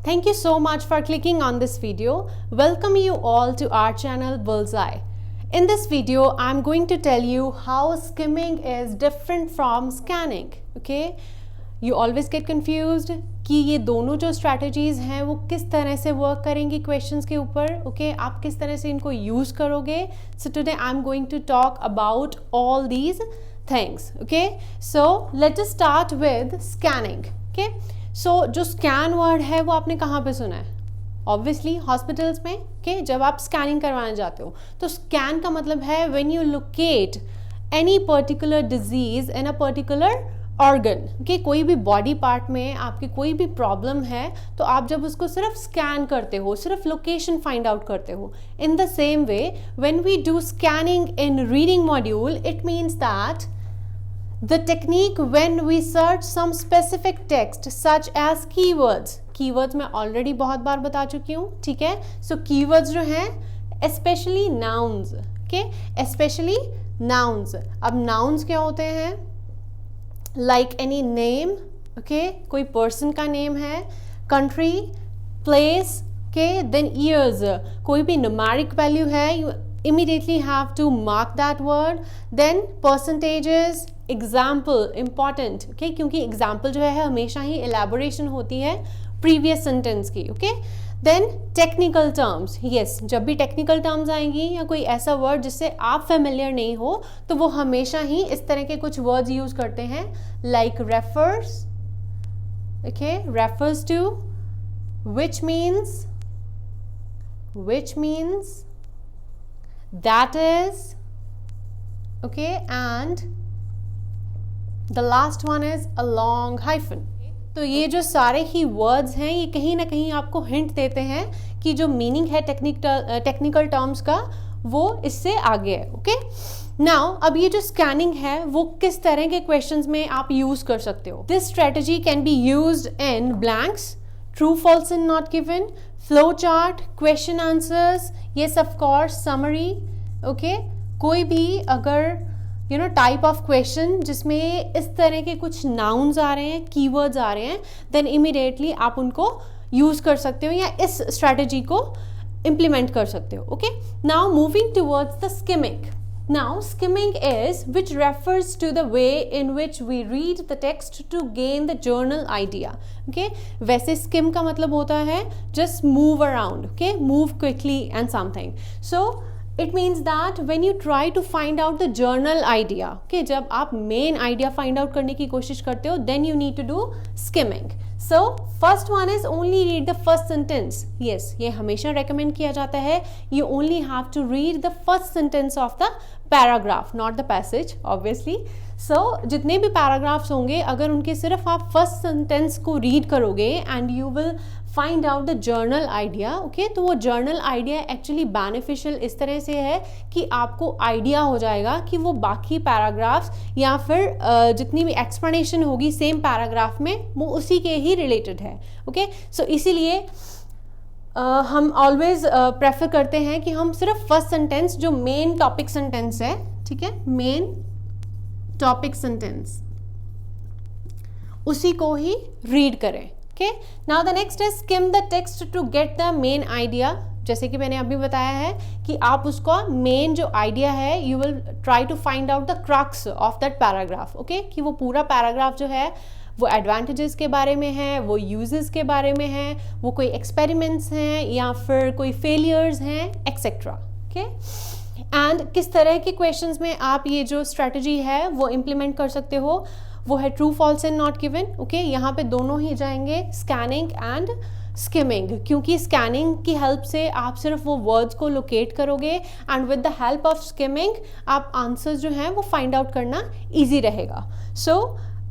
Thank you so much for clicking on this video. Welcome you all to our channel Bullseye. In this video, I'm going to tell you how skimming is different from scanning. Okay? You always get confused कि ये दोनों जो strategies हैं वो किस तरह से work करेंगी questions के ऊपर. Okay? आप किस तरह से इनको use करोगे. So today I'm going to talk about all these things. Okay? So let us start with scanning. Okay? So जो scan word है वो आपने कहाँ पे सुना है? Obviously hospitals में. Okay? जब आप scanning करवाने जाते हो तो scan का मतलब है when you locate any particular disease in a particular organ. Okay? कोई भी body part में आपकी कोई भी problem है तो आप जब उसको सिर्फ scan करते हो, सिर्फ location find out करते हो. In the same way, when we do scanning in reading module, it means that the technique when we search some specific text such as keywords मैं already बहुत बार बता चुकी हूँ, ठीक है. So keywords जो हैं especially nouns, okay, especially nouns. अब nouns क्या होते हैं? Like any name, okay, कोई person का name है, country, place, okay, then years, कोई भी numeric value है, you immediately have to mark that word. Then percentages, example important, okay, क्योंकि example जो है हमेशा ही elaboration होती है previous sentence की. Okay? Then technical terms, yes, जब भी technical terms आएंगी या कोई ऐसा word जिससे आप familiar नहीं हो तो वो हमेशा ही इस तरह के कुछ words use करते हैं like refers, okay, refers to, which means, that is, okay, and the last one is a long hyphen. तो ये जो सारे ही वर्ड्स हैं ये कहीं ना कहीं आपको हिंट देते हैं कि जो मीनिंग है टेक्निकल टर्म्स का वो इससे आगे है. ओके, नाउ अब ये जो स्कैनिंग है वो किस तरह के क्वेश्चंस में आप यूज कर सकते हो. This strategy can be used in blanks, true false and not given, flow chart, question answers, yes of course, summary. Okay, कोई भी अगर टाइप ऑफ क्वेश्चन जिसमें इस तरह के कुछ नाउन्स आ रहे हैं, कीवर्ड्स आ रहे हैं, देन इमीडिएटली आप उनको यूज कर सकते हो या इस स्ट्रैटेजी को इम्प्लीमेंट कर सकते हो. Okay, now moving towards the skimming. Now skimming is which refers to the way in which we read the text to gain the general idea. Okay, वैसे स्किम का मतलब होता है just move around, okay, move quickly and something. So it means that when you try to find out the journal idea, okay, जब आप main idea find out करने की कोशिश करते हो, then you need to do skimming. So first one is only read the first sentence. Yes, ये हमेशा recommend किया जाता है. You only have to read the first sentence of the paragraph, not the passage, obviously. So जितने भी paragraphs होंगे अगर उनके सिर्फ आप first sentence को read करोगे and you will find out the journal idea, okay, तो वो journal idea actually beneficial इस तरह से है कि आपको idea हो जाएगा कि वो बाकी paragraphs या फिर जितनी भी explanation होगी same paragraph में वो उसी के ही related है. okay, so इसीलिए हम always prefer करते हैं कि हम सिर्फ first sentence जो main topic sentence है, ठीक है, main topic sentence उसी को ही read करें. Okay, now the next is skim the text to get the main idea. जैसे कि मैंने अभी बताया है कि आप उसका main जो idea है you will try to find out the crux of that paragraph. Okay, कि वो पूरा paragraph जो है वो advantages के बारे में है, वो uses के बारे में है, वो कोई experiments हैं या फिर कोई failures हैं, etc. Okay, and किस तरह के questions में आप ये जो strategy है वो implement कर सकते हो वो है true false and not given. Okay, यहाँ पे दोनों ही जाएंगे स्कैनिंग एंड स्किमिंग, क्योंकि स्कैनिंग की हेल्प से आप सिर्फ वो वर्ड्स को लोकेट करोगे and with the help of skimming आप आंसर्स जो हैं वो फाइंड आउट करना ईजी रहेगा. So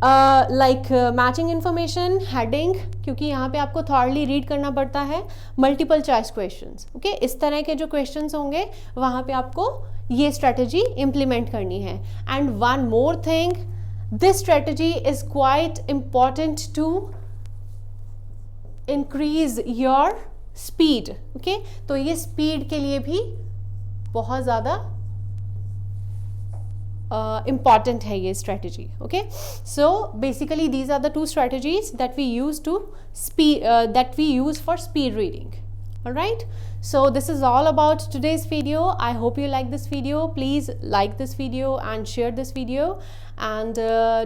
like matching information, heading, क्योंकि यहाँ पे आपको थॉरली रीड करना पड़ता है, मल्टीपल चॉइस क्वेश्चंस. ओके, इस तरह के जो क्वेश्चंस होंगे वहाँ पे आपको ये स्ट्रेटजी इम्प्लीमेंट करनी है. And one more thing, this strategy is quite important to increase your speed. okay, तो ये speed के लिए भी बहुत ज़्यादा important है ये strategy. Okay, so basically these are the two strategies that we use to that we use for speed reading. Alright, so this is all about today's video. I hope you like this video. Please like this video and share this video, and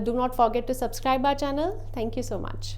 do not forget to subscribe our channel. Thank you so much.